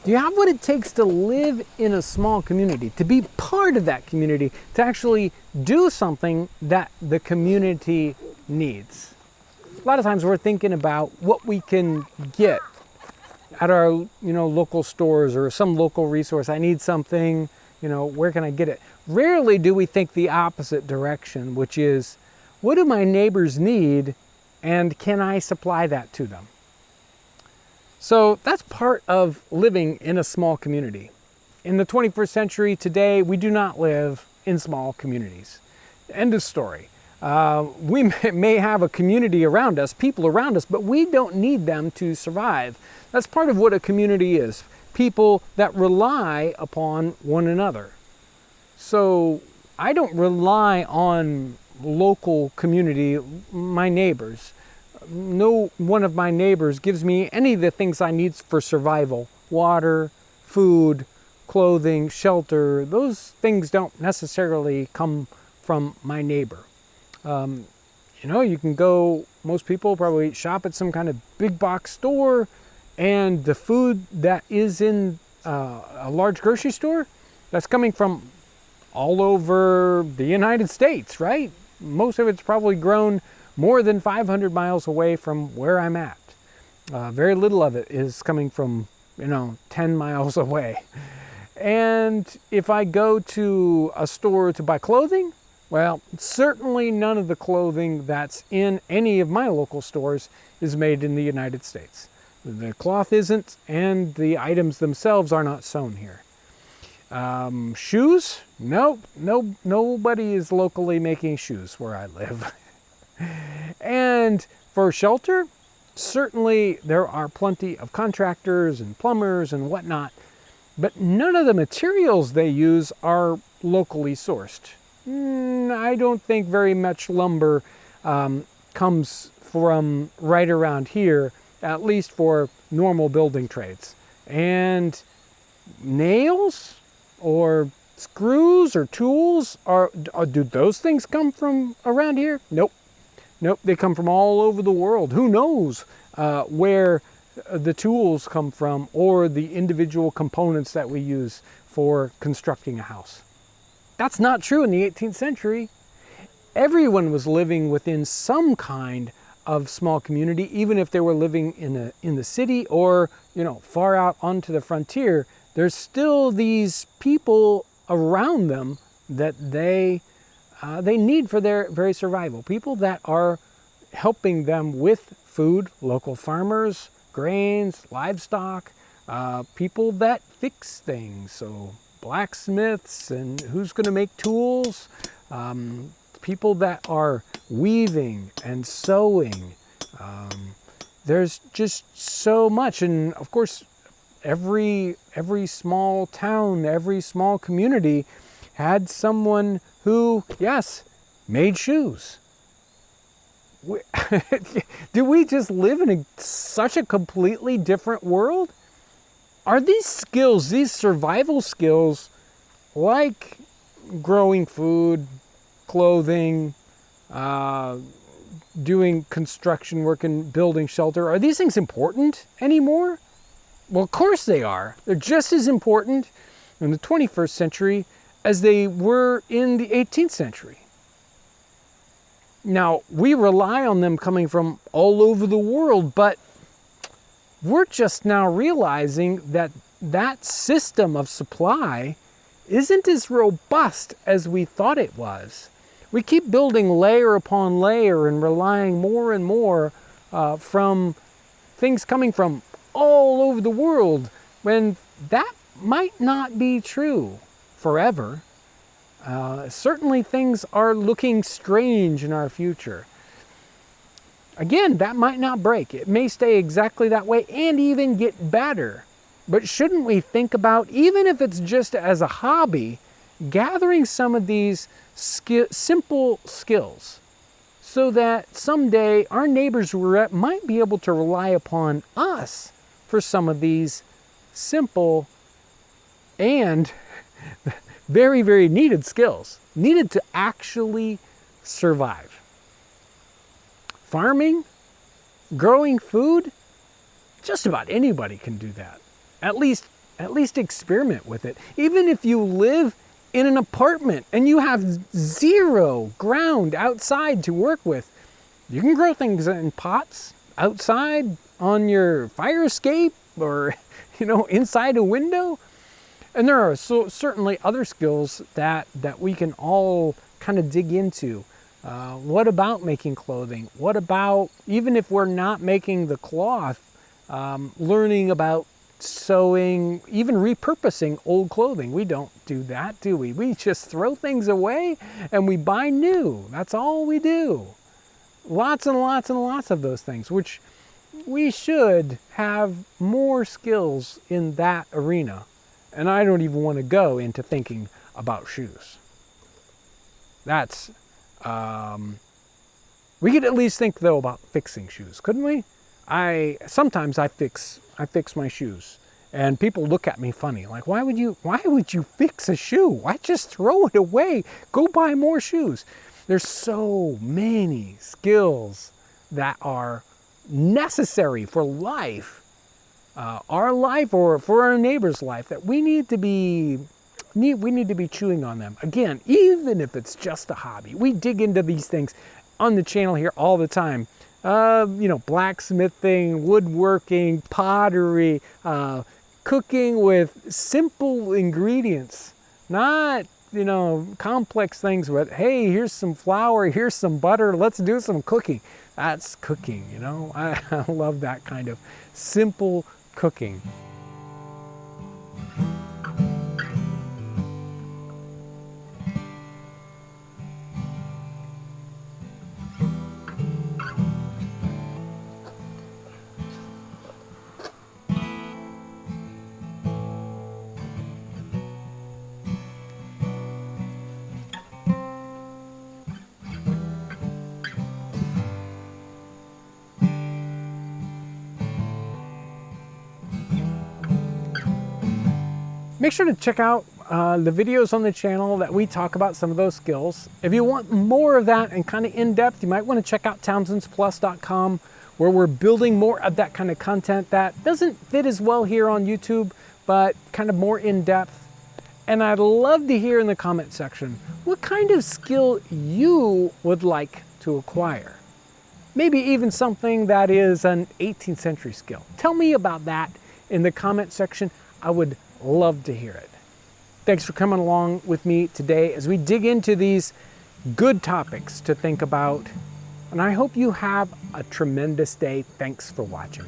Do you have what it takes to live in a small community, to be part of that community, to actually do something that the community needs? A lot of times we're thinking about what we can get at our local stores or some local resource. I need something, where can I get it? Rarely do we think the opposite direction, which is, what do my neighbors need and can I supply that to them? So that's part of living in a small community. In the 21st century today, we do not live in small communities. End of story. We may have a community around us, people around us, but we don't need them to survive. That's part of what a community is. People that rely upon one another. So I don't rely on local community, my neighbors. No one of my neighbors gives me any of the things I need for survival. Water, food, clothing, shelter. Those things don't necessarily come from my neighbor. You can go, most people probably shop at some kind of big box store, and the food that is in a large grocery store, that's coming from all over the United States, right? Most of it's probably grown more than 500 miles away from where I'm at. Very little of it is coming from, 10 miles away. And if I go to a store to buy clothing, well, certainly none of the clothing that's in any of my local stores is made in the United States. The cloth isn't, and the items themselves are not sewn here. Shoes? No, nobody is locally making shoes where I live. And for shelter, certainly there are plenty of contractors and plumbers and whatnot, but none of the materials they use are locally sourced. I don't think very much lumber comes from right around here, at least for normal building trades. And nails or screws or tools, do those things come from around here? Nope, they come from all over the world. Who knows where the tools come from or the individual components that we use for constructing a house. That's not true in the 18th century. Everyone was living within some kind of small community, even if they were living in the city or far out onto the frontier. There's still these people around them that they need for their very survival. People that are helping them with food, local farmers, grains, livestock, people that fix things, so blacksmiths and who's going to make tools, people that are weaving and sewing. There's just so much, and of course every small town, every small community had someone who, yes, made shoes. Do we just live in such a completely different world? Are these skills, these survival skills, like growing food, clothing, doing construction work and building shelter, are these things important anymore? Well, of course they are. They're just as important in the 21st century as they were in the 18th century. Now, we rely on them coming from all over the world, but we're just now realizing that that system of supply isn't as robust as we thought it was. We keep building layer upon layer and relying more and more from things coming from all over the world, when that might not be true forever. Certainly things are looking strange in our future. Again, that might not break. It may stay exactly that way and even get better. But shouldn't we think about, even if it's just as a hobby, gathering some of these simple skills so that someday our neighbors might be able to rely upon us for some of these simple and very, very needed skills, needed to actually survive. Farming, growing food, just about anybody can do that. At least at least experiment with it. Even if you live in an apartment and you have zero ground outside to work with, you can grow things in pots outside on your fire escape or, inside a window. And there are certainly other skills that we can all kind of dig into. What about making clothing? What about, even if we're not making the cloth, learning about sewing, even repurposing old clothing? We don't do that, do we? We just throw things away and we buy new. That's all we do. Lots and lots and lots of those things, which we should have more skills in that arena. And I don't even want to go into thinking about shoes. That's, we could at least think though about fixing shoes, couldn't we? Sometimes I fix my shoes and people look at me funny, like, why would you fix a shoe? Why just throw it away? Go buy more shoes. There's so many skills that are necessary for life, our life or for our neighbor's life, that we need to be chewing on them. Again, even if it's just a hobby, we dig into these things on the channel here all the time. Blacksmithing, woodworking, pottery, cooking with simple ingredients, not complex things with, hey, here's some flour, here's some butter, let's do some cooking. That's cooking, I love that kind of simple cooking. Make sure to check out the videos on the channel that we talk about some of those skills. If you want more of that and kind of in-depth, you might want to check out townsensplus.com, where we're building more of that kind of content that doesn't fit as well here on YouTube, but kind of more in-depth. And I'd love to hear in the comment section what kind of skill you would like to acquire. Maybe even something that is an 18th century skill. Tell me about that in the comment section. I would love to hear it. Thanks for coming along with me today as we dig into these good topics to think about. And I hope you have a tremendous day. Thanks for watching.